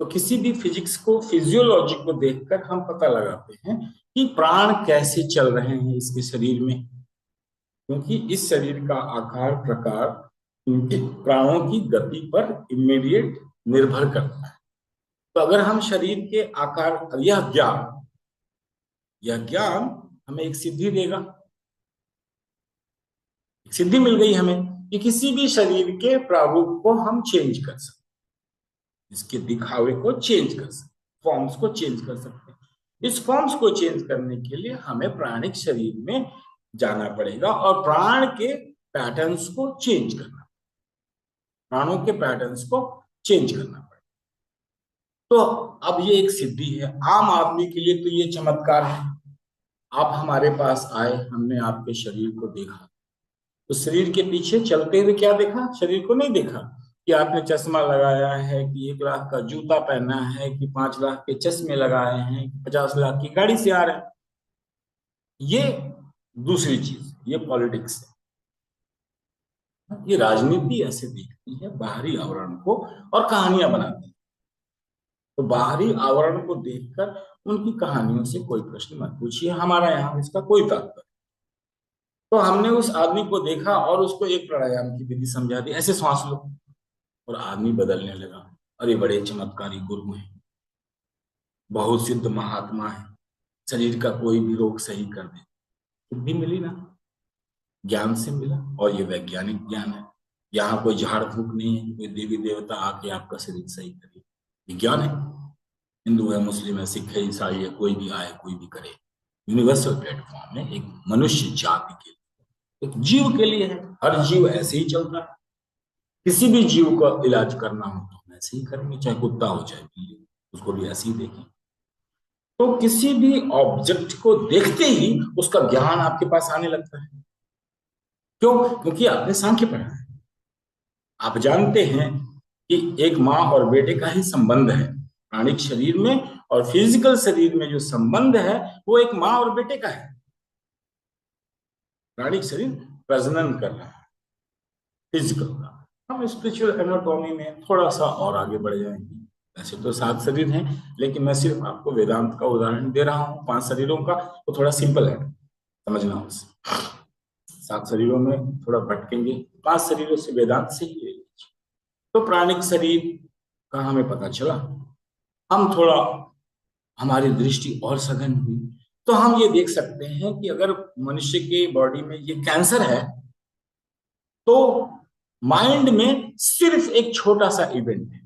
तो किसी भी फिजिक्स को, फिजियोलॉजी को देखकर हम पता लगाते हैं कि प्राण कैसे चल रहे हैं इसके शरीर में, क्योंकि इस शरीर का आकार प्रकार इनके प्राणों की गति पर इमीडिएट निर्भर करता है। तो अगर हम शरीर के आकार, यह ज्ञान हमें एक सिद्धि देगा। एक सिद्धि मिल गई हमें कि किसी भी शरीर के प्रारूप को हम चेंज कर सकते, इसके दिखावे को चेंज कर सकते, फॉर्म्स को चेंज कर सकते हैं। इस फॉर्म्स को चेंज करने के लिए हमें प्राणिक शरीर में जाना पड़ेगा और प्राण के पैटर्न्स को चेंज करना, प्राणों के पैटर्न्स को चेंज करना पड़ेगा। तो अब ये एक सिद्धि है आम आदमी के लिए, तो ये चमत्कार है। आप हमारे पास आए, हमने आपके शरीर को देखा, तो शरीर के पीछे चलते हुए क्या देखा? शरीर को नहीं देखा कि आपने चश्मा लगाया है, कि 1 लाख का जूता पहना है, कि 5 लाख के चश्मे लगाए हैं, कि 50 लाख की गाड़ी से आ रहे हैं। ये दूसरी चीज, ये पॉलिटिक्स है। ये राजनीति ऐसे देखती है बाहरी आवरण को और कहानियां बनाती है। तो बाहरी आवरण को देखकर उनकी कहानियों से कोई प्रश्न मत पूछिए, हमारा यहाँ इसका कोई तात्पर्य। तो हमने उस आदमी को देखा और उसको एक प्राणायाम की विधि समझा दी, ऐसे सांस लो, और आदमी बदलने लगा। अरे बड़े चमत्कारी गुरु हैं, बहुत सिद्ध महात्मा है, शरीर का कोई भी रोग सही कर दे। सिद्धि मिली ना, ज्ञान से मिला, और ये वैज्ञानिक ज्ञान है। यहाँ कोई झाड़ फूक नहीं है, कोई देवी देवता आके आपका शरीर सही करे। विज्ञान है, हिंदू है, मुस्लिम है, सिख है, ईसाई है, कोई भी आए कोई भी करे। यूनिवर्सल प्लेटफॉर्म है एक मनुष्य जाति के लिए, एक जीव के लिए है। हर जीव ऐसे ही चलता है। किसी भी जीव का इलाज करना हो तो हम ऐसे ही करेंगे, चाहे कुत्ता हो चाहे बिल्ली, उसको भी ऐसे ही देखें। तो किसी भी ऑब्जेक्ट को देखते ही उसका ज्ञान आपके पास आने लगता है। क्यों? क्योंकि आपने सांख्य पढ़ा है। आप जानते हैं कि एक माँ और बेटे का ही संबंध है प्राणिक शरीर में, और फिजिकल शरीर में जो संबंध है वो एक माँ और बेटे का है। प्राणिक शरीर प्रजनन कर रहा है फिजिकल का। हम स्पिरिचुअल एनाटॉमी में थोड़ा सा और आगे बढ़ जाएंगे। वैसे तो 7 शरीर हैं, लेकिन मैं सिर्फ आपको वेदांत का उदाहरण दे रहा हूँ 5 शरीरों का, तो थोड़ा सिंपल है समझना उसे। 7 शरीरों में थोड़ा भटकेंगे, 5 शरीरों से वेदांत से ही ले लीजिए। तो प्राणिक शरीर का हमें पता चला, हम थोड़ा, हमारी दृष्टि और सघन हुई, तो हम ये देख सकते हैं कि अगर मनुष्य के बॉडी में ये कैंसर है, तो माइंड में सिर्फ एक छोटा सा इवेंट है,